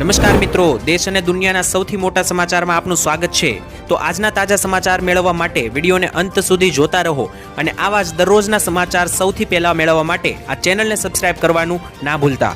નમસ્કાર મિત્રો, દેશ અને દુનિયાના સૌથી મોટા સમાચારમાં આપનું સ્વાગત છે। તો આજના તાજા સમાચાર મેળવવા માટે વિડીયોને અંત સુધી જોતા રહો અને આવા જ દરરોજના સમાચાર સૌથી પહેલા મેળવવા માટે આ ચેનલને સબસ્ક્રાઇબ કરવાનું ના ભૂલતા।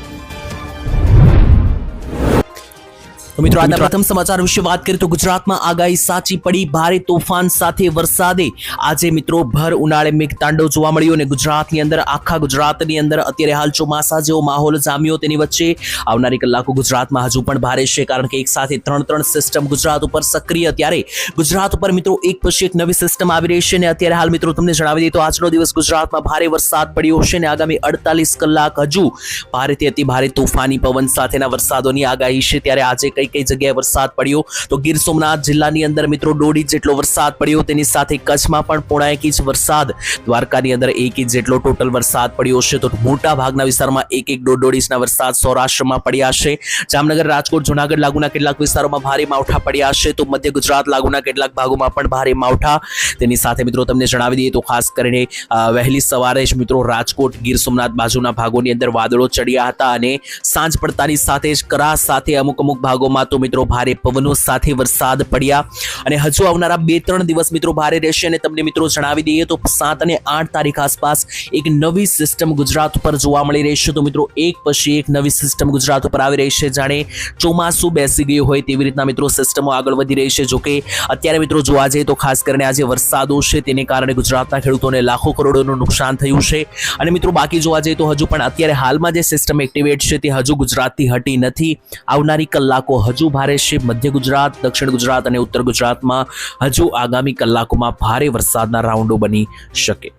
તો મિત્રો આજના પ્રથમ સમાચાર વિશે વાત કરીએ તો ગુજરાતમાં આગાહી સાચી પડી। ભારે તોફાન સાથે વરસાદે આજે મિત્રો ભર ઉનાળે મેઘતાંડવ જોવા મળ્યું અને ગુજરાતની અંદર આખા ગુજરાતની અંદર અત્યારે હાલ ચોમાસા જેવો માહોલ જામ્યો। તેની વચ્ચે આવનારી કલાકો ગુજરાતમાં હજુ પણ ભારે છે, કારણ કે એક સાથે ત્રણ સિસ્ટમ ગુજરાત ઉપર સક્રિય। ત્યારે ગુજરાત ઉપર મિત્રો એક પછી એક નવી સિસ્ટમ આવી રહી છે અને અત્યારે હાલ મિત્રો તમને જણાવી દઈએ તો આજનો દિવસ ગુજરાતમાં ભારે વરસાદ પડ્યો છે અને આગામી 48 કલાક હજુ ભારેથી અતિ ભારે તોફાની પવન સાથેના વરસાદોની આગાહી છે। ત્યારે આજે કઈ જગ્યાએ વરસાદ પડ્યો તો ગીર સોમનાથ જિલ્લાની અંદર મિત્રો 1.5 ઇંચ જેટલો વરસાદ પડ્યો। તેની સાથે કચ્છમાં પણ 0.5 ઇંચ વરસાદ, દ્વારકાની અંદર 1 ઇંચ જેટલો ટોટલ વરસાદ પડ્યો છે। તો મોટા ભાગના વિસ્તારમાં 1-1.5 ઇંચના વરસાદ સૌરાષ્ટ્રમાં પડ્યા છે। જામનગર, રાજકોટ, જુનાગઢ લાગુના કેટલાક વિસ્તારોમાં ભારે માવઠા પડ્યા છે, તો મધ્ય ગુજરાત લાગુના કેટલાક ભાગોમાં પણ ભારે માવઠા। તેની સાથે મિત્રો તમને જણાવી દઈએ તો ખાસ કરીને વહેલી સવારે જ મિત્રો રાજકોટ, ગીર સોમનાથ બાજુના ભાગોની અંદર વાદળો ચડ્યા હતા અને સાંજ પડતાની સાથે જ કરા સાથે અમુક ભાગોમાં તો મિત્રો ભારે પવનો સાથે વરસાદ પડ્યા અને હજુ આવનારા 2-3 દિવસ મિત્રો ભારે રહેશે। અને તમને મિત્રો જણાવી દઈએ તો 7 અને 8 તારીખ આસપાસ એક નવી સિસ્ટમ ગુજરાત ઉપર જોવા મળી રહી છે। તો મિત્રો એક પછી એક નવી સિસ્ટમ ગુજરાત ઉપર આવી રહી છે, જાણે ચોમાસું બેસી ગયું હોય તેવી રીતના મિત્રો સિસ્ટમો આગળ વધી રહી છે। જોકે અત્યારે મિત્રો જોવા જઈએ તો ખાસ કરીને આજે વરસાદો છે તેને કારણે ગુજરાતના ખેડૂતોને લાખો કરોડોનું નુકસાન થયું છે અને મિત્રો બાકી જોવા જઈએ તો હજુ પણ અત્યારે હાલમાં જે સિસ્ટમ એક્ટિવેટ છે તે હજુ ગુજરાતથી હટી નથી। આવનારી કલાકો હજુ ભારે છે। મધ્ય ગુજરાત, દક્ષિણ ગુજરાત અને ઉત્તર ગુજરાતમાં હજુ આગામી કલાકોમાં ભારે વરસાદના રાઉન્ડો બની શકે।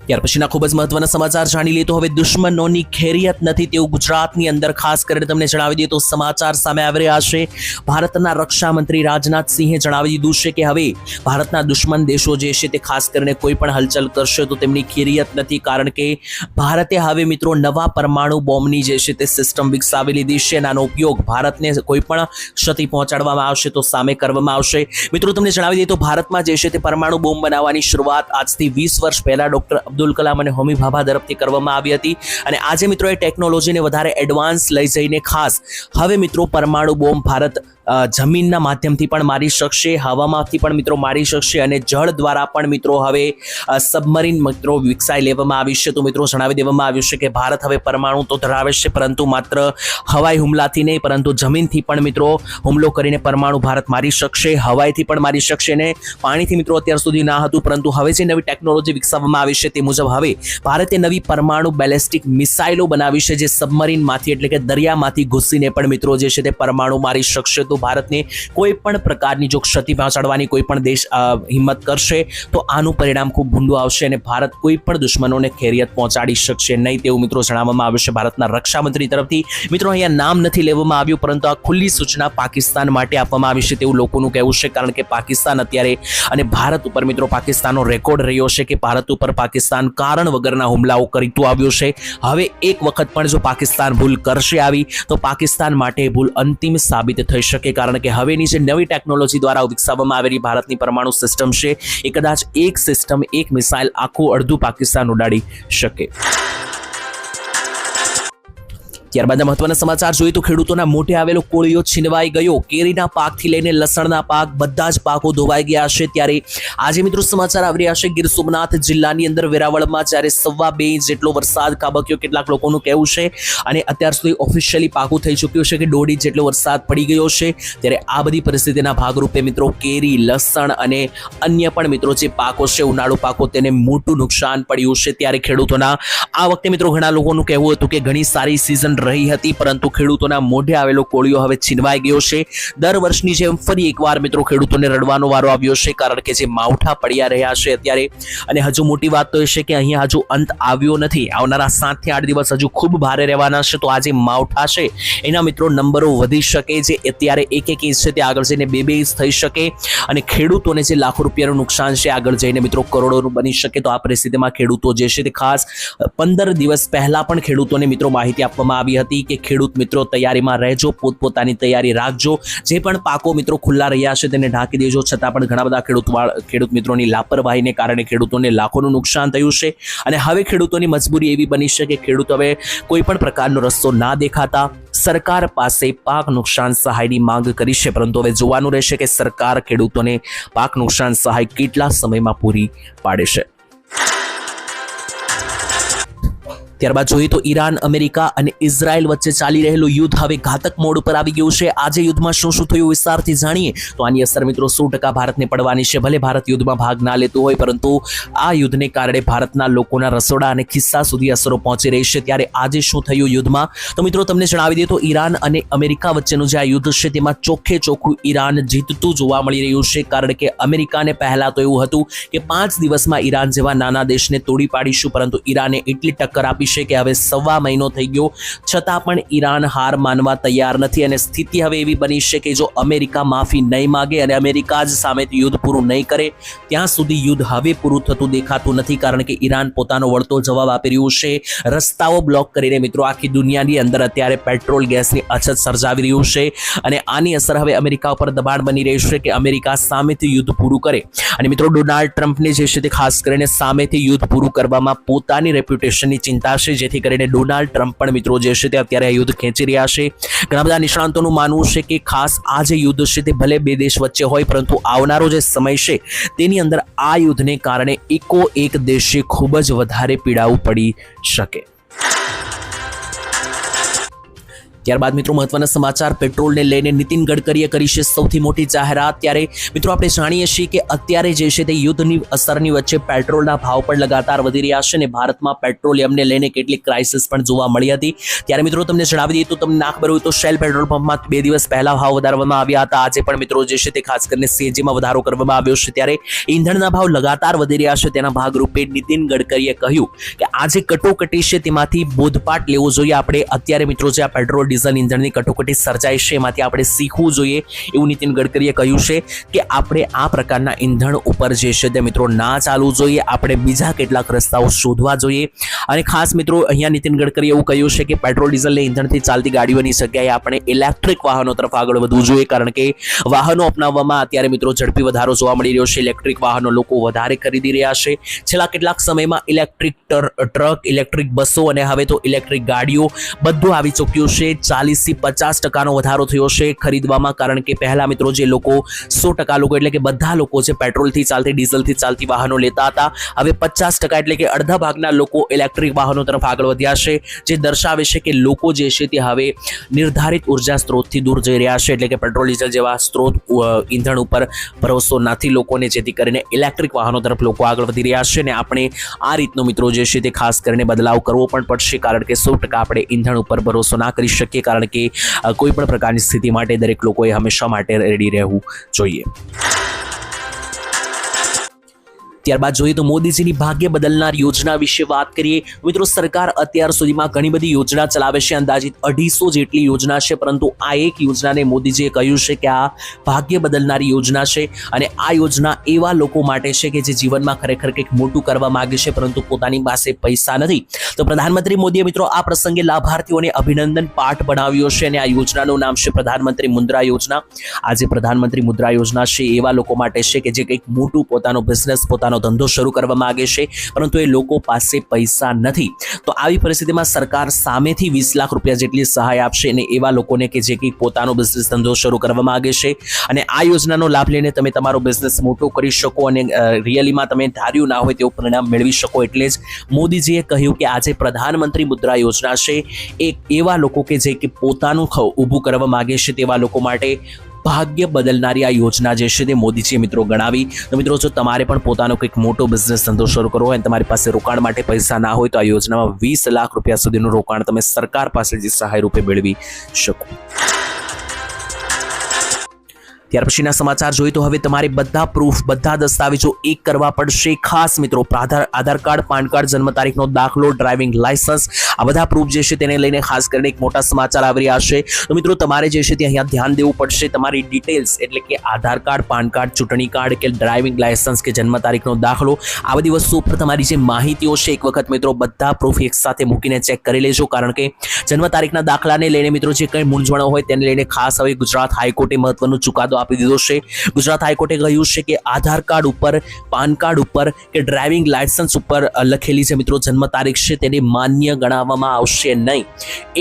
ત્યાર પછીના ખૂબ જ મહત્વના સમાચાર જાણી લઈએ તો હવે દુશ્મનોની ખૈરિયત નથી તેવું ગુજરાતની અંદર ખાસ કરીને તમને જણાવી દઈએ તો સમાચાર સામે આવી રહ્યા છે। ભારતના રક્ષા મંત્રી રાજનાથ સિંહે જણાવી દીધું છે કે હવે ભારતના દુશ્મન દેશો જે છે તે ખાસ કરીને કોઈ પણ હલચલ કરશે તો તેમની ખૈરિયત નથી, કારણ કે ભારતે હવે મિત્રો નવા પરમાણુ બોમ્બની જે છે તે સિસ્ટમ વિકસાવી લીધી છે અને આનો ઉપયોગ ભારતને કોઈ પણ ક્ષતિ પહોંચાડવામાં આવશે તો સામે કરવામાં આવશે। મિત્રો તમને જણાવી દઈએ તો ભારતમાં જે છે તે પરમાણુ બોમ્બ બનાવવાની શરૂઆત આજથી 20 વર્ષ પહેલા ડોક્ટર અબ્દુલ કલામ અને હોમી ભાભા તરફથી કરવામાં આવી હતી અને આજે મિત્રો એ ટેકનોલોજીને વધારે એડવાન્સ લઈ જઈને ખાસ હવે મિત્રો પરમાણુ બોમ્બ ભારત જમીનના માધ્યમથી પણ મારી શકશે, હવામાંથી પણ મિત્રો મારી શકશે અને જળ દ્વારા પણ મિત્રો હવે સબમરીન મિત્રો વિકસાઈ લેવામાં આવી છે। તો મિત્રો જણાવી દેવામાં આવ્યું છે કે ભારત હવે પરમાણુ તો ધરાવે છે, પરંતુ માત્ર હવાઈ હુમલાથી નહીં પરંતુ જમીનથી પણ મિત્રો હુમલો કરીને પરમાણુ ભારત મારી શકશે, હવાઈથી પણ મારી શકશે અને પાણીથી મિત્રો અત્યાર સુધી ના હતું, પરંતુ હવે જે નવી ટેકનોલોજી વિકસાવવામાં આવી છે તે મુજબ હવે ભારતે નવી પરમાણુ બેલેસ્ટિક મિસાઇલો બનાવી છે જે સબમરીનમાંથી એટલે કે દરિયામાંથી ઘૂસીને પણ મિત્રો જે છે તે પરમાણુ મારી શકશે। તો ભારતને કોઈ પણ પ્રકારની જો ક્ષતિ પહોંચાડવાની કોઈ પણ દેશ હિંમત કરશે તો આનું પરિણામ ખૂબ ભૂંડું આવશે અને ભારત કોઈ પણ દુશ્મનોને ખૈરિયત પહોંચાડી શકશે નહીં તેવું મિત્રો જણાવવામાં આવ્યું છે ભારતના રક્ષા મંત્રી તરફથી। મિત્રો અહીંયા નામ નથી લેવામાં આવ્યું, પરંતુ આ ખુલ્લી સૂચના પાકિસ્તાન માટે આપવામાં આવી છે તેવું લોકોનું કહેવું છે, કારણ કે પાકિસ્તાન અત્યારે અને ભારત ઉપર મિત્રો પાકિસ્તાનનો રેકોર્ડ રહ્યો છે કે ભારત ઉપર પાકિસ્તાન કારણ વગરના હુમલાઓ કરતું આવ્યું છે। હવે એક વખત પણ જો પાકિસ્તાન ભૂલ કરશે આવી તો પાકિસ્તાન માટે ભૂલ અંતિમ સાબિત થઈ શકે, કારણ કે હવેની જે નવી ટેકનોલોજી દ્વારા વિકસાવવામાં આવેલી ભારતની પરમાણુ સિસ્ટમ છે એ કદાચ એક સિસ્ટમ, એક મિસાઇલ આખું અડધું પાકિસ્તાન ઉડાડી શકે। ત્યારબાદ મહત્વના સમાચાર જોઈએ તો ખેડૂતોના મોઢે આવેલો કોળિયો છીનવાઈ ગયો। કેરીના પાકથી લઈને લસણના પાક બધા જ પાકો ધોવાઈ ગયા છે। ત્યારે આજે મિત્રો સમાચાર આવી રહ્યા છે ગીર સોમનાથ જિલ્લાની અંદર વેરાવળમાં જ્યારે 2.5 ઇંચ જેટલો વરસાદ ખાબક્યો, કેટલાક લોકોનું કહેવું છે અને અત્યાર સુધી ઓફિશિયલી પાકું થઈ ચૂક્યું છે કે 1.5 ઇંચ જેટલો વરસાદ પડી ગયો છે। ત્યારે આ બધી પરિસ્થિતિના ભાગરૂપે મિત્રો કેરી, લસણ અને અન્ય પણ મિત્રો જે પાકો છે ઉનાળુ પાકો તેને મોટું નુકસાન પડ્યું છે। ત્યારે ખેડૂતોના આ વખતે મિત્રો ઘણા લોકોનું કહેવું હતું કે ઘણી સારી સિઝન રહી હતી, પરંતુ ખેડૂતોના મોઢે આવેલો કોળિયો હવે છીનવાઈ ગયો છે। દર વર્ષની જેમ ફરી એકવાર મિત્રો ખેડૂતોને રડવાનો વારો આવ્યો છે, કારણ કે જે માવઠા પડ્યા રહ્યા છે અત્યારે અને હજુ મોટી વાત તો એ છે કે અહીંયા હજુ અંત આવ્યો નથી। આવનારા 7 થી 8 દિવસ હજુ ખૂબ ભારે રહેવાના છે। તો આ જે માવઠા છે એના મિત્રો નંબરો વધી શકે, જે અત્યારે 1-1 ઇંચ છે તે આગળ જઈને 2-2 ઇંચ થઈ શકે અને ખેડૂતોને જે લાખો રૂપિયાનું નુકસાન છે આગળ જઈને મિત્રો કરોડોનું બની શકે। તો આ પરિસ્થિતિમાં ખેડૂતો જે છે તે ખાસ 15 દિવસ પહેલા પણ ખેડૂતોને મિત્રો માહિતી આપવામાં આવી જણાવી હતી કે ખેડૂત મિત્રો તૈયારીમાં રહેજો, પોતપોતાની તૈયારી રાખજો, જે પણ પાકો મિત્રો ખુલ્લા રહ્યા છે તેને ઢાંકી દેજો. છતાં પણ ઘણા બધા ખેડૂત મિત્રોની લાપરવાહીને કારણે ખેડૂતોને લાખોનું નુકસાન થયું છે અને હવે ખેડૂતોની મજબૂરી એવી બની છે કે ખેડૂત હવે કોઈ પણ પ્રકારનો રસ્તો ના દેખાતા સરકાર પાસે પાક નુકસાન સહાયની માંગ કરી છે. પરંતુ હવે જોવાનું રહેશે કે સરકાર ખેડૂતોને પાક નુકસાન સહાય કેટલા સમયમાં પૂરી પાડે છે. ત્યારબાદ જોઈએ તો ઈરાન, અમેરિકા અને ઇઝરાયલ વચ્ચે ચાલી રહેલું યુદ્ધ હવે ઘાતક મોડ ઉપર આવી ગયું છે. આજે યુદ્ધમાં શું શું થયું વિસ્તારથી જાણીએ તો આની અસર મિત્રો 100% ભારતને પડવાની છે. ભલે ભારત યુદ્ધમાં ભાગ ના લેતું હોય, પરંતુ આ યુદ્ધને કારણે ભારતના લોકોના રસોડા અને ખિસ્સા સુધી અસરો પહોંચી રહી છે. ત્યારે આજે શું થયું યુદ્ધમાં તો મિત્રો તમને જણાવી દઈએ તો ઈરાન અને અમેરિકા વચ્ચેનું જે આ યુદ્ધ છે તેમાં ચોખ્ખું ઈરાન જીતતું જોવા મળી રહ્યું છે. કારણ કે અમેરિકાને પહેલા તો એવું હતું કે 5 દિવસમાં ઈરાન જેવા નાના દેશને તોડી પાડીશું, પરંતુ ઈરાને એટલી ટક્કર આપી છે કે હવે 1.5 મહિનો થઈ ગયો છતાં પણ ઈરાન હાર માનવા તૈયાર નથી. અને સ્થિતિ હવે એવી બની છે કે જો અમેરિકા માફી નહીં માગે અને અમેરિકા જ સામેથી યુદ્ધ પૂરું નહીં કરે ત્યાં સુધી યુદ્ધ હવે પૂરું થતું દેખાતું નથી. કારણ કે ઈરાન પોતાનો વળતો જવાબ આપી રહ્યું છે. રસ્તાઓ બ્લોક કરીને મિત્રો આખી દુનિયાની અંદર અત્યારે પેટ્રોલ ગેસની અછત સર્જાવી રહ્યું છે અને આની અસર હવે અમેરિકા ઉપર દબાણ બની રહ્યું છે કે અમેરિકા સામેથી યુદ્ધ પૂરું કરે. અને મિત્રો ડોનાલ્ડ ટ્રમ્પને જે છે તે ખાસ કરીને સામેથી યુદ્ધ પૂરું કરવામાં પોતાની રેપ્યુટેશનની ચિંતા છે, જેથી કરીને ડોનાલ્ડ ટ્રમ્પ પણ મિત્રો જે છે તે અત્યારે આ યુદ્ધ ખેંચી રહ્યા છે. ઘણા બધા નિષ્ણાંતોનું માનવું છે કે ખાસ આ જે યુદ્ધ છે તે ભલે 2 દેશ વચ્ચે હોય, પરંતુ આવનારો જે સમય છે તેની અંદર આ યુદ્ધને કારણે એક દેશે ખૂબ જ વધારે પીડાવું પડી શકે. ત્યારબાદ મિત્રો મહત્વના સમાચાર પેટ્રોલને લઈને નીતિન ગડકરીએ કરી છે સૌથી મોટી જાહેરાત. ત્યારે મિત્રો આપણે જાણીએ છીએ કે અત્યારે જે છે તે યુદ્ધની અસરની વચ્ચે પેટ્રોલના ભાવ પણ લગાતાર વધી રહ્યા છે અને ભારતમાં પેટ્રોલિયમને લઈને કેટલીક ક્રાઇસિસ પણ જોવા મળી હતી. ત્યારે મિત્રો તમને જણાવી દઈએ તો તમને ના ખબર હોય તો શેલ પેટ્રોલ પંપમાં 2 દિવસ પહેલા ભાવ વધારવામાં આવ્યા હતા. આજે પણ મિત્રો જે છે તે ખાસ કરીને સીએનજીમાં વધારો કરવામાં આવ્યો છે. ત્યારે ઈંધણના ભાવ લગાતાર વધી રહ્યા છે. તેના ભાગરૂપે નીતિન ગડકરીએ કહ્યું કે આજે કટોકટી છે તેમાંથી બોધપાઠ લેવો જોઈએ. આપણે અત્યારે મિત્રો જે આ પેટ્રોલ ડીઝલ ઇંધણની કટોકટી સર્જાય છે એમાંથી આપણે શીખવું જોઈએ એવું નીતિન ગડકરીએ કહ્યું છે કે આપણે આ પ્રકારના ઇંધણ ઉપર જે છે તે મિત્રો ના ચાલવું જોઈએ. આપણે બીજા કેટલાક રસ્તાઓ શોધવા જોઈએ. અને ખાસ મિત્રો અહીંયા નીતિન ગડકરીએ એવું કહ્યું છે કે પેટ્રોલ ડીઝલ ને ઇંધણથી ચાલતી ગાડીઓની જગ્યાએ આપણે ઇલેક્ટ્રિક વાહનો તરફ આગળ વધવું જોઈએ. કારણ કે વાહનો અપનાવવામાં અત્યારે મિત્રો ઝડપી વધારો જોવા મળી રહ્યો છે. ઇલેક્ટ્રિક વાહનો લોકો વધારે ખરીદી રહ્યા છે. છેલ્લા કેટલાક સમયમાં ઇલેક્ટ્રિક ટ્રક, ઇલેક્ટ્રિક બસો અને હવે તો ઇલેક્ટ્રિક ગાડીઓ બધું આવી ચૂક્યું છે. 40 થી 50% વધારો થયો છે ખરીદવામાં. કારણ કે પહેલા મિત્રો જે લોકો 100% લોકો એટલે કે બધા લોકો જે પેટ્રોલથી ચાલતી ડીઝલથી ચાલતી વાહનો લેતા હતા, હવે 50% એટલે કે અડધા ભાગના લોકો ઇલેક્ટ્રિક વાહનો તરફ આગળ વધ્યા છે. જે દર્શાવે છે કે લોકો જે છે તે હવે નિર્ધારિત ઉર્જા સ્ત્રોતથી દૂર જઈ રહ્યા છે. એટલે કે પેટ્રોલ ડીઝલ જેવા સ્ત્રોત ઈંધણ ઉપર ભરોસો નથી લોકોને, જેથી કરીને ઇલેક્ટ્રિક વાહનો તરફ લોકો આગળ વધી રહ્યા છે. અને આપણે આ રીતનો મિત્રો જે છે તે ખાસ કરીને બદલાવ કરવો પણ પડશે. કારણ કે 100% આપણે ઈંધણ ઉપર ભરોસો ના કરી શકીએ. કારણ કે કોઈ પણ પ્રકારની સ્થિતિ માટે દરેક લોકોએ હંમેશા માટે રેડી રહેવું જોઈએ. ત્યારબાદ જોઈએ તો મોદીજીની ભાગ્ય બદલનાર યોજના વિશે વાત કરીએ. મિત્રો સરકાર અત્યાર સુધીમાં ઘણી બધી યોજના ચલાવે છે. અંદાજિત 250 જેટલી યોજના છે, પરંતુ આ એક યોજનાને મોદીજીએ કહ્યું છે કે આ ભાગ્ય બદલનારી યોજના છે. અને આ યોજના એવા લોકો માટે છે કે જે જીવનમાં ખરેખર કંઈક મોટું કરવા માંગે છે, પરંતુ પોતાની પાસે પૈસા નથી. તો પ્રધાનમંત્રી મોદીએ મિત્રો આ પ્રસંગે લાભાર્થીઓને અભિનંદન પાઠ બનાવ્યો છે અને આ યોજનાનું નામ છે પ્રધાનમંત્રી મુદ્રા યોજના. આજે પ્રધાનમંત્રી મુદ્રા યોજના છે એવા લોકો માટે છે કે જે કંઈક મોટું પોતાનો બિઝનેસ, પોતાનો ધંધો શરૂ કરવા માંગે છે, પરંતુ એ લોકો પાસે પૈસા નથી. તો આવી પરિસ્થિતિમાં સરકાર સામેથી 20 લાખ રૂપિયા જેટલી સહાય આપશે અને એવા લોકોને કે જે કંઈક પોતાનો બિઝનેસ ધંધો શરૂ કરવા માંગે છે અને આ યોજનાનો લાભ લઈને તમે તમારો બિઝનેસ મોટો કરી શકો અને રિયલીમાં તમે ધાર્યું ના હોય તેવું પરિણામ મેળવી શકો. એટલે જ મોદીજીએ કહ્યું કે આજે પ્રધાનમંત્રી મુદ્રા યોજના છે એ એવા લોકો કે જે કે પોતાનું ઊભું કરવા માંગે છે તેવા લોકો માટે ભાગ્ય બદલનારી આ યોજના જે છે તે મોદીજીએ મિત્રો ગણાવી. તો મિત્રો જો તમારે પણ પોતાનો કંઈક મોટો બિઝનેસ ધંધો શરૂ કરવો હોય અને તમારી પાસે રોકાણ માટે પૈસા ના હોય તો આ યોજનામાં 20 લાખ રૂપિયા સુધીનું રોકાણ તમે સરકાર પાસેથી સહાય રૂપે મેળવી શકો. ત્યાર પછીના સમાચાર જોઈએ તો હવે તમારે બધા પ્રૂફ બધા દસ્તાવેજો એક કરવા પડશે. ખાસ મિત્રો આધાર કાર્ડ, પાન કાર્ડ, જન્મ તારીખનો દાખલો, ડ્રાઇવિંગ લાયસન્સ, આ બધા પ્રૂફ જે છે તેને લઈને ખાસ કરીને એક મોટા સમાચાર આવી રહ્યા છે. તો મિત્રો તમારે જે છે તે અહીંયા ધ્યાન દેવું પડશે. તમારી ડિટેલ્સ એટલે કે આધાર કાર્ડ, પાન કાર્ડ, ચૂંટણી કાર્ડ કે ડ્રાઇવિંગ લાયસન્સ કે જન્મ તારીખનો દાખલો, આ બધી વસ્તુઓ પર તમારી જે માહિતીઓ છે એક વખત મિત્રો બધા પ્રૂફ એક સાથે મૂકીને ચેક કરી લેજો. કારણ કે જન્મ તારીખના દાખલાને લઈને મિત્રો જે કંઈ મૂંઝવણો હોય તેને લઈને ખાસ હવે ગુજરાત હાઈકોર્ટે મહત્વનો ચુકાદો આપી દીધો છે. ગુજરાત હાઈકોર્ટે કહ્યું છે કે આધાર કાર્ડ ઉપર, પાન કાર્ડ ઉપર કે ડ્રાઇવિંગ લાયસન્સ ઉપર લખેલી જે મિત્રો જન્મ તારીખ છે તેને માન્ય ગણાવવામાં આવશે નહીં.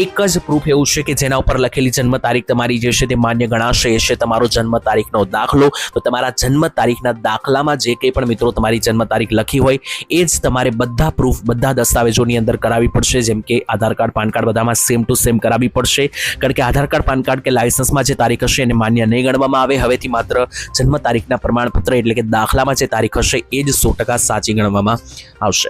એક જ પ્રૂફ એવું છે કે જેના ઉપર લખેલી જન્મ તારીખ તમારી જે છે તે માન્ય ગણાશે, એ છે તમારો જન્મ તારીખનો દાખલો. તો તમારા જન્મ તારીખના દાખલામાં જે કંઈ પણ મિત્રો તમારી જન્મ તારીખ લખી હોય એ જ તમારે બધા પ્રૂફ બધા દસ્તાવેજોની અંદર કરાવવી પડશે. જેમ કે આધાર કાર્ડ, પાન કાર્ડ બધામાં સેમ ટુ સેમ કરાવવી પડશે. કારણ કે આધાર કાર્ડ, પાન કાર્ડ કે લાયસન્સમાં જે તારીખ હશે એને માન્ય નહીં ગણવામાં આવે. હવેથી માત્ર જન્મ તારીખના પ્રમાણપત્ર એટલે કે દાખલામાં જે તારીખ હશે એ જ 100% સાચી ગણવામાં આવશે.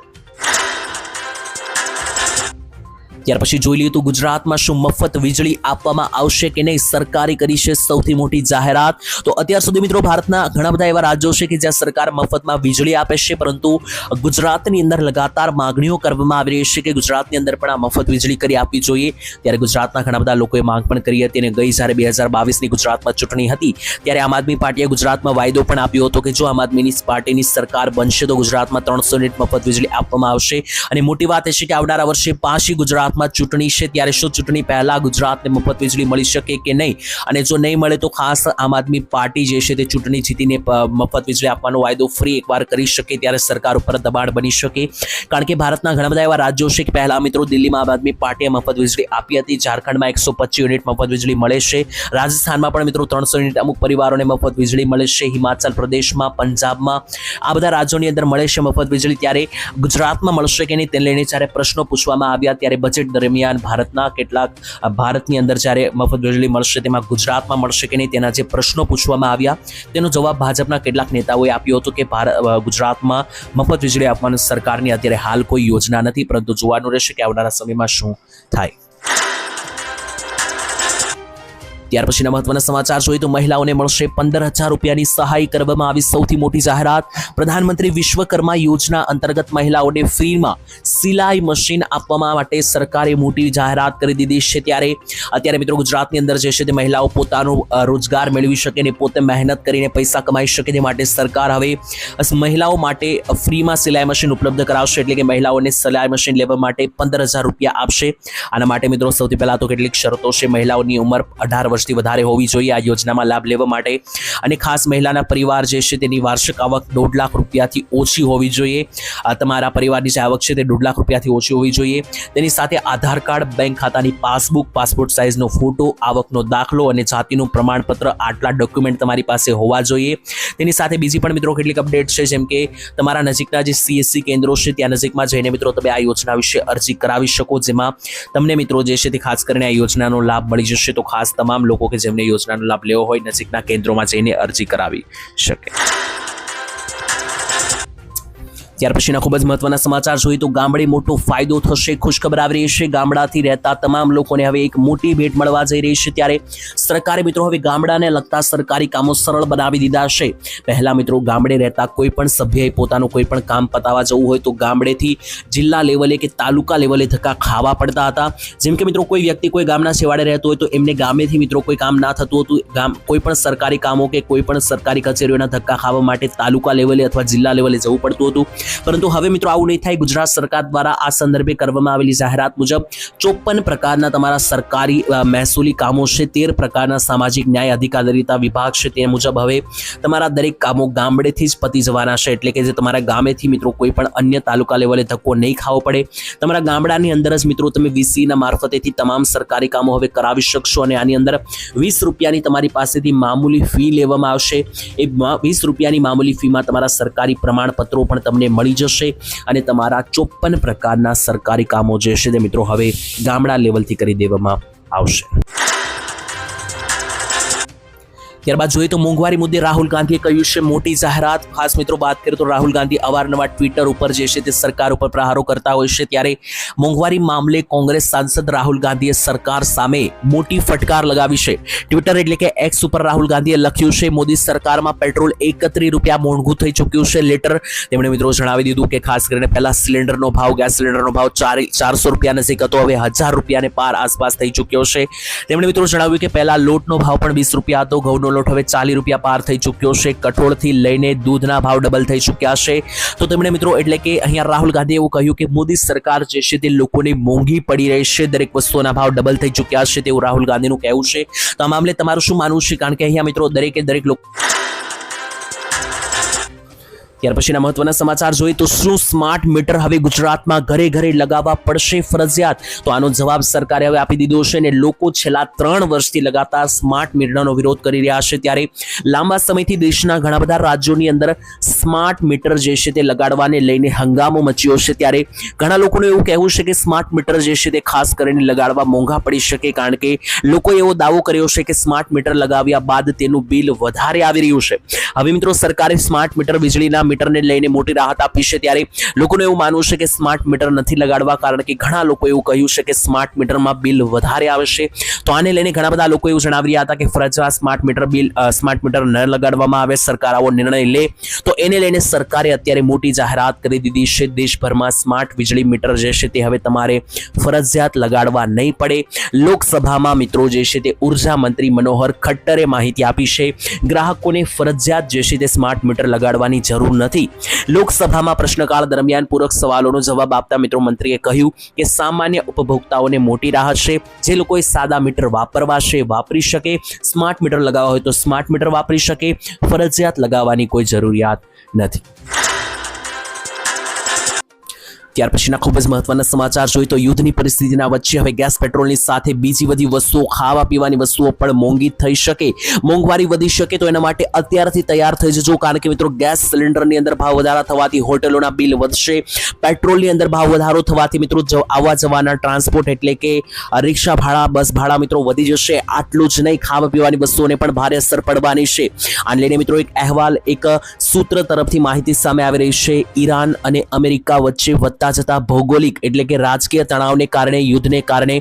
ત્યાર પછી જોઈ લઈએ તો ગુજરાતમાં શું મફત વીજળી આપવામાં આવશે કે નહીં. સરકારે કરી છે સૌથી મોટી જાહેરાત. તો અત્યાર સુધી મિત્રો ભારતના ઘણા બધા એવા રાજ્યો છે કે જ્યાં સરકાર મફતમાં વીજળી આપે છે, પરંતુ ગુજરાતની અંદર લગાતાર માગણીઓ કરવામાં આવી રહી છે કે ગુજરાતની અંદર પણ આ મફત વીજળી કરી આપવી જોઈએ. ત્યારે ગુજરાતના ઘણા બધા લોકોએ માંગ પણ કરી હતી અને ગઈ જ્યારે 2022ની ગુજરાતમાં ચૂંટણી હતી ત્યારે આમ આદમી પાર્ટીએ ગુજરાતમાં વાયદો પણ આપ્યો હતો કે જો આમ આદમીની પાર્ટીની સરકાર બનશે તો ગુજરાતમાં 300 યુનિટ મફત વીજળી આપવામાં આવશે. અને મોટી વાત એ છે કે આવનારા વર્ષે પાછી ગુજરાત ચૂંટણી છે ત્યારે શું ચૂંટણી પહેલા ગુજરાતને મફત વીજળી મળી શકે કે નહીં, અને જો નહીં મળે તો ખાસ આમ આદમી પાર્ટી જે છે તે ચૂંટણી જીતીને મફત વીજળી આપવાનો વાયદો ફરી એકવાર કરી શકે ત્યારે સરકાર ઉપર દબાણ બની શકે. કારણ કે ભારતના ઘણા બધા એવા રાજ્યો છે કે પહેલા મિત્રો દિલ્હીમાં આમ આદમી પાર્ટીએ મફત વીજળી આપી હતી, ઝારખંડમાં 125 યુનિટ મફત વીજળી મળે છે, રાજસ્થાનમાં પણ મિત્રો 300 યુનિટ અમુક પરિવારોને મફત વીજળી મળે છે, હિમાચલ પ્રદેશમાં, પંજાબમાં આ બધા રાજ્યોની અંદર મળે છે મફત વીજળી. ત્યારે ગુજરાતમાં મળશે કે નહીં તેને લઈને જ્યારે પ્રશ્નો પૂછવામાં આવ્યા ત્યારે બજેટ દરમિયાન ભારતની અંદર જ્યારે મફત વીજળી મળશે તેમાં ગુજરાતમાં મળશે કે નહીં તેના જે પ્રશ્નો પૂછવામાં આવ્યા તેનો જવાબ ભાજપના કેટલાક નેતાઓએ આપ્યો હતો કે ગુજરાતમાં મફત વીજળી આપવાની સરકારની અત્યારે હાલ કોઈ યોજના નથી, પરંતુ જોવાનું રહેશે કે આવનારા સમયમાં શું થાય. ત્યાર પછીના મહત્વના સમાચાર જોઈએ તો મહિલાઓને મળશે 15,000 રૂપિયાની સહાય કરવામાં આવી સૌથી મોટી જાહેરાત. પ્રધાનમંત્રી વિશ્વકર્મા યોજના અંતર્ગત મહિલાઓને ફ્રીમાં સિલાઈ મશીન આપવા માટે સરકારે મોટી જાહેરાત કરી દીધી છે. ત્યારે અત્યારે મિત્રો ગુજરાતની અંદર જે છે તે મહિલાઓ પોતાનો રોજગાર મેળવી શકે અને પોતે મહેનત કરીને પૈસા કમાઈ શકે તે માટે સરકાર હવે મહિલાઓ માટે ફ્રીમાં સિલાઈ મશીન ઉપલબ્ધ કરાવશે. એટલે કે મહિલાઓને સિલાઈ મશીન લેવા માટે 15,000 રૂપિયા આપશે. આના માટે મિત્રો સૌથી પહેલા તો કેટલીક શરતો છે. મહિલાઓની ઉંમર 18 વર્ષ વધારે હોવી જોઈએ આ યોજનામાં લાભ લેવા માટે, અને ખાસ મહિલાના પરિવાર જે છે તેની વાર્ષિક આવક 1.5 લાખ રૂપિયાથી ઓછી હોવી જોઈએ. તમારા પરિવારની જે આવક છે તે 1.5 લાખ રૂપિયાથી ઓછી હોવી જોઈએ. તેની સાથે આધાર કાર્ડ, બેંક ખાતાની પાસબુક, પાસપોર્ટ સાઇઝનો ફોટો, આવકનો દાખલો અને જાતિનું પ્રમાણપત્ર આટલા ડોક્યુમેન્ટ તમારી પાસે હોવા જોઈએ. તેની સાથે બીજી પણ મિત્રો કેટલીક અપડેટ છે, જેમ કે તમારા નજીકના જે CSC કેન્દ્રો છે ત્યાં નજીકમાં જઈને મિત્રો તમે આ યોજના વિશે અરજી કરાવી શકો, જેમાં તમને મિત્રો જે છે તે ખાસ કરીને આ યોજનાનો લાભ મળી જશે. તો ખાસ તમામ લોકો કે જેમને યોજનાનો લાભ લેવો હોય નજીકના કેન્દ્રોમાં જઈને અરજી કરાવી શકે. ત્યાર પછીના ખૂબ જ મહત્વના સમાચાર જોઈએ તો ગામડે મોટો ફાયદો થશે. ખુશખબર આવી રહી છે. ગામડાથી રહેતા તમામ લોકોને હવે એક મોટી ભેટ મળવા જઈ રહી છે. ત્યારે સરકારે મિત્રો હવે ગામડાને લગતા સરકારી કામો સરળ બનાવી દીધા છે. પહેલા મિત્રો ગામડે રહેતા કોઈ પણ સભ્યએ પોતાનું કોઈ પણ કામ પતાવવા જવું હોય તો ગામડેથી જિલ્લા લેવલે કે તાલુકા લેવલે ધક્કા ખાવા પડતા હતા. જેમ કે મિત્રો કોઈ વ્યક્તિ કોઈ ગામના છેવાડે રહેતો હોય તો એમને ગામેથી મિત્રો કોઈ કામ ના થતું હતું, કોઈ પણ સરકારી કામો કે કોઈ પણ સરકારી કચેરીઓના ધક્કા ખાવા માટે તાલુકા લેવલે અથવા જિલ્લા લેવલે જવું પડતું હતું. પરંતુ હવે મિત્રો આવું નહીં થાય. ગુજરાત સરકાર દ્વારા આ સંદર્ભે કરવામાં આવેલી જાહેરાત મુજબ 54 પ્રકારના તમારા સરકારી મહેસૂલી કામો છે, 13 પ્રકારના સામાજિક ન્યાય અધિકારીતા વિભાગ છે તે મુજબ હવે તમારા દરેક કામો ગામડેથી જ પતી જવાના છે. એટલે કે જે તમારા ગામેથી મિત્રો કોઈ પણ અન્ય તાલુકા લેવલે ધક્કો નહીં ખાવો પડે. તમારા ગામડાની અંદર જ મિત્રો તમે VCના મારફતેથી તમામ સરકારી કામો હવે કરાવી શકશો. અને આની અંદર 20 રૂપિયાની તમારી પાસેથી મામૂલી ફી લેવામાં આવશે. એ 20 રૂપિયાની મામૂલી ફીમાં તમારા સરકારી પ્રમાણપત્રો પણ તમને મળી જશે અને તમારા 54 પ્રકારના સરકારી કામો જે છે તે મિત્રો હવે ગામડા લેવલથી કરી દેવામાં આવશે. ત્યારબાદ જોઈએ તો મોંઘવારી મુદ્દે રાહુલ ગાંધીએ કહ્યું છે મોટી જાહેરાત. ખાસ મિત્રો વાત કરીએ તો રાહુલ ગાંધી અવારનવાર ટ્વિટર ઉપર જે છે તે સરકાર ઉપર પ્રહારો કરતા હોય છે, ત્યારે મોંઘવારી મામલે કોંગ્રેસ સાંસદ રાહુલ ગાંધીએ સરકાર સામે મોટી ફટકાર લગાવી છે. ટ્વિટર એટલે કે એક્સ ઉપર રાહુલ ગાંધીએ લખ્યું છે મોદી સરકારમાં પેટ્રોલ 31 રૂપિયા મોંઘું થઈ ચૂક્યું છે. લેટર તેમણે મિત્રો જણાવી દીધું કે ખાસ કરીને પહેલા સિલિન્ડરનો ભાવ, ગેસ સિલિન્ડરનો ભાવ 400 રૂપિયા નજીક હતો, હવે 1000 રૂપિયાને પાર આસપાસ થઈ ચૂક્યો છે. તેમણે મિત્રો જણાવ્યું કે પહેલા લોટનો ભાવ પણ 20 રૂપિયા હતો, ઘઉંનો લોટ હવે 40 રૂપિયા પાર થઈ ચૂક્યો છે, કઠોળથી લઈને દૂધના ભાવ ડબલ થઈ ચૂક્યા છે. તો તેમણે મિત્રો એટલે કે અહીંયા રાહુલ ગાંધીએ એવું કહ્યું કે મોદી સરકાર જે છે તે લોકોને મોંઘી પડી રહી છે, દરેક વસ્તુઓના ભાવ ડબલ થઈ ચૂક્યા છે તેવું રાહુલ ગાંધીનું કહેવું છે. તો આ મામલે તમારું શું માનવું છે? કારણ કે અહીંયા મિત્રો દરેક લોકો. ત્યાર પછીના મહત્વના સમાચાર જોઈએ તો શું સ્માર્ટ મીટર હવે ગુજરાતમાં ઘરે ઘરે લગાવવા પડશે ફરજિયાત? તો આનો જવાબ સરકારે હવે આપી દીધો છે અને લોકો છેલ્લા 3 વર્ષથી લગાતાર સ્માર્ટ મીટરનો વિરોધ કરી રહ્યા છે. ત્યારે લાંબા સમયથી દેશના ઘણા બધા રાજ્યોની અંદર સ્માર્ટ મીટર જે છે તે લગાડવાને લઈને હંગામો મચ્યો છે. ત્યારે ઘણા લોકોનું એવું કહેવું છે કે સ્માર્ટ મીટર જે છે તે ખાસ કરીને લગાડવા મોંઘા પડી શકે, કારણ કે લોકોએ એવો દાવો કર્યો છે કે સ્માર્ટ મીટર લગાવ્યા બાદ તેનું બિલ વધારે આવી રહ્યું છે. હવે મિત્રો સરકારે સ્માર્ટ મીટર વીજળીના મીટરને લઈને મોટી રાહત આપી છે. ત્યારે લોકોનું એવું માનવું છે કે સ્માર્ટ મીટર નથી લગાડવા, કારણ કે ઘણા લોકો એવું કહ્યું છે કે સ્માર્ટ મીટરમાં બિલ વધારે આવશે. તો આને લઈને ઘણા બધા લોકો એવું જણાવી રહ્યા હતા કે ફરજિયાત સ્માર્ટ મીટર ન લગાડવામાં આવે, સરકાર આવો નિર્ણય લે. તો એને લઈને સરકારે અત્યારે મોટી જાહેરાત કરી દીધી છે. દેશભરમાં સ્માર્ટ વીજળી મીટર જે છે તે હવે તમારે ફરજિયાત લગાડવા નહીં પડે. લોકસભામાં મિત્રો જે છે તે ઉર્જા મંત્રી મનોહર ખટ્ટરે માહિતી આપી છે. ગ્રાહકોને ફરજિયાત જે છે તે સ્માર્ટ મીટર લગાડવાની જરૂર નથી. લોકસભામાં પ્રશ્નકાળ દરમિયાન પૂરક સવાલોનો જવાબ આપતા મિત્રો મંત્રીએ કહ્યું કે સામાન્ય ઉપભોક્તાઓને મોટી રાહત છે. જે લોકોએ સાદા મીટર વાપરવા છે વાપરી શકે, સ્માર્ટ મીટર લગાવવા હોય તો સ્માર્ટ મીટર વાપરી શકે, ફરજિયાત લગાવવાની કોઈ જરૂરિયાત નથી. ત્યાર પછીના ખૂબ જ મહત્વના સમાચાર જોઈએ તો યુદ્ધની પરિસ્થિતિના વચ્ચે હવે ગેસ પેટ્રોલની સાથે બીજી બધી વસ્તુઓ, ખાવા પીવાની વસ્તુઓ પણ મોંઘી થઈ શકે, મોંઘવારી વધી શકે. તો એના માટે અત્યારથી તૈયાર થઈ જજો, કારણ કે મિત્રો ગેસ સિલિન્ડરની અંદર ભાવ વધારા થવાથી હોટલોના બિલ વધશે, પેટ્રોલની અંદર ભાવ વધારો થવાથી મિત્રો આવવા જવાના ટ્રાન્સપોર્ટ એટલે કે રિક્ષા ભાડા, બસ ભાડા મિત્રો વધી જશે. આટલું જ નહીં, ખાવા પીવાની વસ્તુઓને પણ ભારે અસર પડવાની છે. આને લઈને મિત્રો એક અહેવાલ, એક સૂત્ર તરફથી માહિતી સામે આવી રહી છે. ઈરાન અને અમેરિકા વચ્ચે જતા ભૌગોલિક એટલે કે રાજકીય તણાવને કારણે, યુદ્ધને કારણે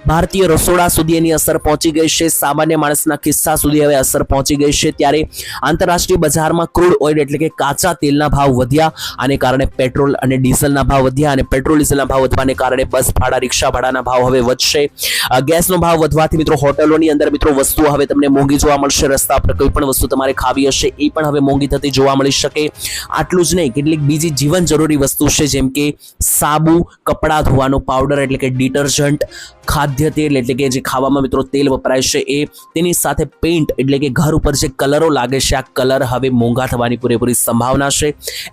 ભારતીય રસોડા સુધી એની અસર પહોંચી ગઈ છે. સામાન્ય માણસના ખિસ્સા સુધી હવે અસર પહોંચી ગઈ છે. ત્યારે આંતરરાષ્ટ્રીય બજારમાં ક્રૂડ ઓઇલ એટલે કે કાચા તેલના ભાવ વધ્યા, આને કારણે પેટ્રોલ અને ડીઝલના ભાવ વધ્યા, અને પેટ્રોલ ડીઝલના ભાવ વધવાને કારણે બસ ભાડા, રિક્ષા ભાડાના ભાવ હવે વધશે. ગેસનો ભાવ વધવાથી મિત્રો હોટલોની અંદર મિત્રો વસ્તુઓ હવે તમને મોંઘી જોવા મળશે. રસ્તા પર કોઈ પણ વસ્તુ તમારે ખાવી હશે એ પણ હવે મોંઘી થતી જોવા મળી શકે. આટલું જ નહીં, કેટલીક બીજી જીવન જરૂરી વસ્તુ છે, જેમ કે સાબુ, કપડાં ધોવાનો પાવડર એટલે કે ડિટર્જન્ટ, ખાદ્ય તેલ એટલે કે જે ખાવામાં મિત્રો તેલ વપરાય છે એ, તેની સાથે પેઇન્ટ એટલે કે ઘર ઉપર જે કલરો લાગે છે, આ કલર હવે મોંઘા થવાની પૂરેપૂરી સંભાવના છે.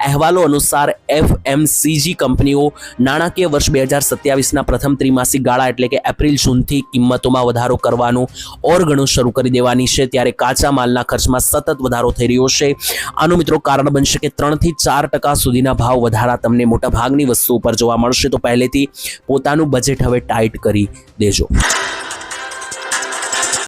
અહેવાલો અનુસાર FMCG કંપનીઓ નાણાકીય વર્ષ 2027ના પ્રથમ ત્રિમાસિક ગાળા એટલે કે એપ્રિલ જૂનથી કિંમતોમાં વધારો કરવાનું ઓરગણું શરૂ કરી દેવાની છે. ત્યારે કાચા માલના ખર્ચમાં સતત વધારો થઈ રહ્યો છે. આનું મિત્રો કારણ બનશે કે 3 થી 4% સુધીના ભાવ વધારા તમને મોટા ભાગની વસ્તુઓ પર જોવા મળશે. તો પહેલેથી પોતાનું બજેટ હવે ટાઈટ કરી દેજો.